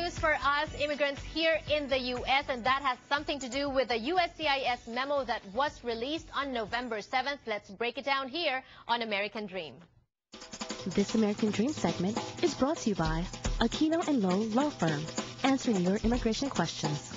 news for us immigrants here in the U.S., and that has something to do with the USCIS memo that was released on November 7th. Let's break it down here on American Dream. This American Dream segment is brought to you by Aquino & Lowe Law Firm, answering your immigration questions.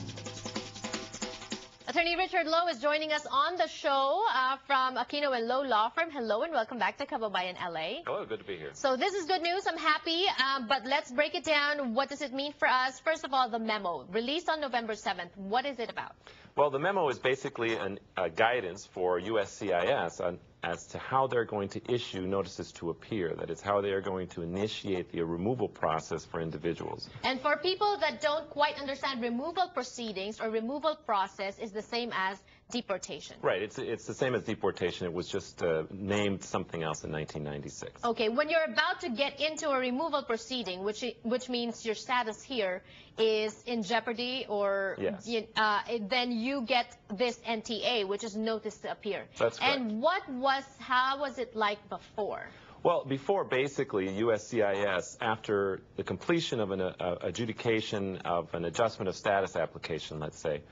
Attorney Richard Lowe is joining us on the show from Aquino & Lowe Law Firm. Hello and welcome back to Kababayan, LA. Hello, good to be here. So this is good news. I'm happy, but let's break it down. What does it mean for us? First of all, the memo released on November 7th. What is it about? Well, the memo is basically a guidance for USCIS as to how they're going to issue notices to appear. That is, how they are going to initiate the removal process for individuals. And for people that don't quite understand, removal proceedings or removal process is the same as deportation. Right. It's the same as deportation. It was just named something else in 1996. Okay. When you're about to get into a removal proceeding, which means your status here is in jeopardy, or yes. Then you get this NTA, which is notice to appear. That's correct. And how was it like before? Well, before, basically, USCIS, after the completion of an adjudication of an adjustment of status application, let's say,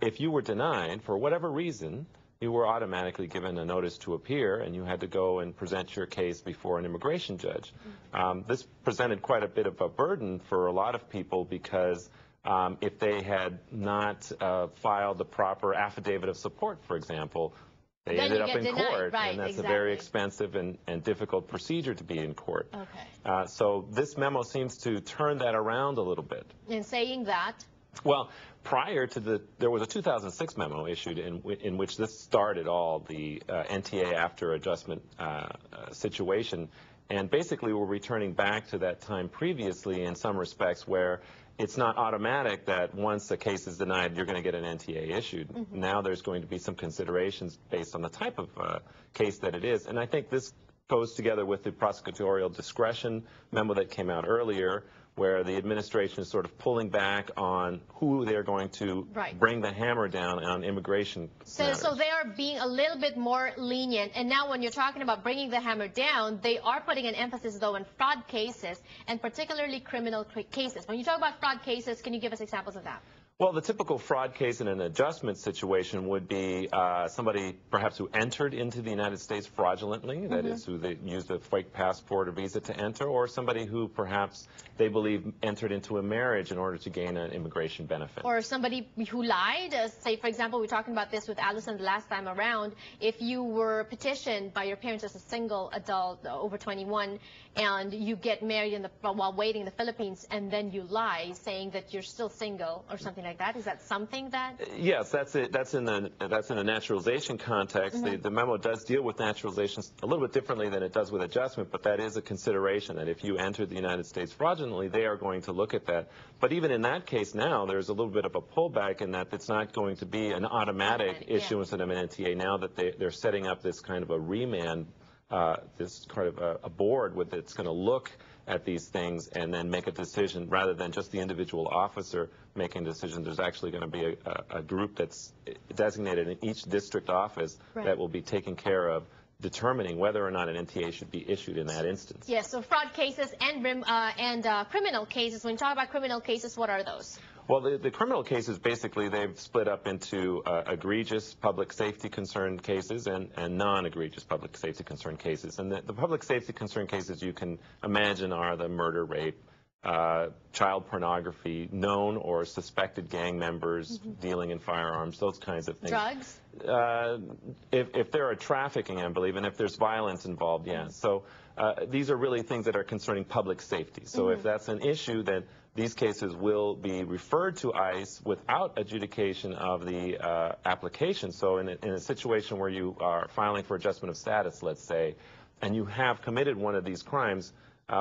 if you were denied for whatever reason, you were automatically given a notice to appear, and you had to go and present your case before an immigration judge. This presented quite a bit of a burden for a lot of people because if they had not filed the proper affidavit of support, for example, they ended up in court, right, and that's exactly. a very expensive and difficult procedure to be in court. Okay. So this memo seems to turn that around a little bit. In saying that? Well, prior to there was a 2006 memo issued in which this started all the NTA after adjustment situation, and basically we're returning back to that time previously in some respects where it's not automatic that once a case is denied, you're going to get an NTA issued. Mm-hmm. Now there's going to be some considerations based on the type of case that it is. And I think this goes together with the prosecutorial discretion memo that came out earlier, where the administration is sort of pulling back on who they're going to bring the hammer down on immigration matters. So they are being a little bit more lenient. And now when you're talking about bringing the hammer down, they are putting an emphasis, though, on fraud cases, and particularly criminal cases. When you talk about fraud cases, can you give us examples of that? Well, the typical fraud case in an adjustment situation would be somebody perhaps who entered into the United States fraudulently, that is, who they used a fake passport or visa to enter, or somebody who perhaps they believe entered into a marriage in order to gain an immigration benefit. Or somebody who lied. Say, for example, we were talking about this with Allison the last time around. If you were petitioned by your parents as a single adult over 21 and you get married while waiting in the Philippines, and then you lie saying that you're still single or something like that, is that something that? Yes, that's it. That's in the naturalization context. The memo does deal with naturalizations a little bit differently than it does with adjustment, but that is a consideration, that if you entered the United States fraudulently, they are going to look at that. But even in that case now, there's a little bit of a pullback in that it's not going to be an automatic issuance of an NTA now that they're setting up this kind of a remand, this kind of a board that's going to look at these things and then make a decision rather than just the individual officer making a decision. There's actually going to be a group that's designated in each district office that will be taking care of determining whether or not an NTA should be issued in that instance. Yes, so fraud cases and criminal cases. When you talk about criminal cases, what are those? Well, the criminal cases, basically, they've split up into egregious public safety concern cases and non-egregious public safety concern cases. And the public safety concern cases you can imagine are the murder, rape, child pornography, known or suspected gang members dealing in firearms, those kinds of things. Drugs? If there are trafficking, I believe, and if there's violence involved, yes. So these are really things that are concerning public safety. So if that's an issue, then these cases will be referred to ICE without adjudication of the application. So in a situation where you are filing for adjustment of status, let's say, and you have committed one of these crimes,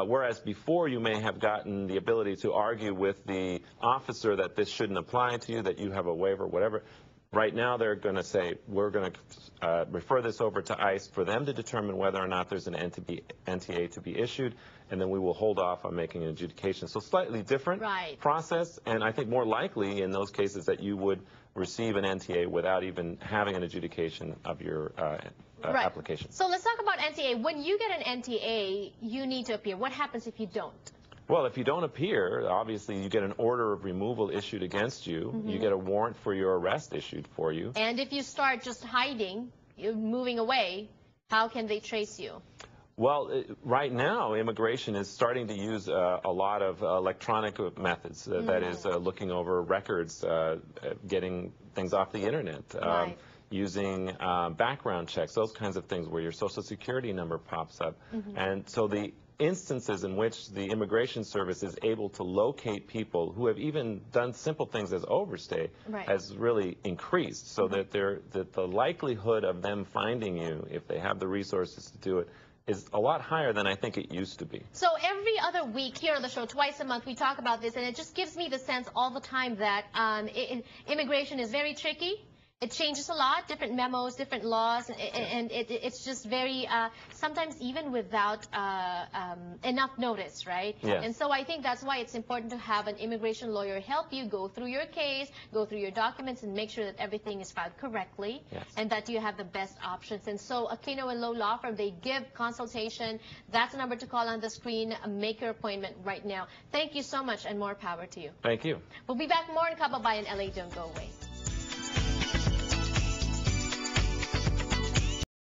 whereas before you may have gotten the ability to argue with the officer that this shouldn't apply to you, that you have a waiver, whatever, right now they're going to say, we're going to refer this over to ICE for them to determine whether or not there's an NTA to be issued, and then we will hold off on making an adjudication. So slightly different process, and I think more likely in those cases that you would receive an NTA without even having an adjudication of your application. So let's talk about NTA. When you get an NTA, you need to appear. What happens if you don't? Well, if you don't appear, obviously you get an order of removal issued against you. You get a warrant for your arrest issued for you. And if you start just hiding, you're moving away, how can they trace you? Well, right now, immigration is starting to use a lot of electronic methods. That is, looking over records, getting things off the internet, Right. using background checks, those kinds of things where your Social Security number pops up. And so the instances in which the Immigration Service is able to locate people who have even done simple things as overstay Right. has really increased, so that the likelihood of them finding you, if they have the resources to do it, is a lot higher than I think it used to be. So every other week here on the show, twice a month, we talk about this, and it just gives me the sense all the time that immigration is very tricky. It changes a lot, different memos, different laws, and it's just very, sometimes even without enough notice, right? Yes. And so I think that's why it's important to have an immigration lawyer help you go through your case, go through your documents, and make sure that everything is filed correctly, Yes. and that you have the best options. And so Aquino and Lowe Law Firm, they give consultation. That's the number to call on the screen. Make your appointment right now. Thank you so much, and more power to you. Thank you. We'll be back more in Kababayan, LA. Don't go away.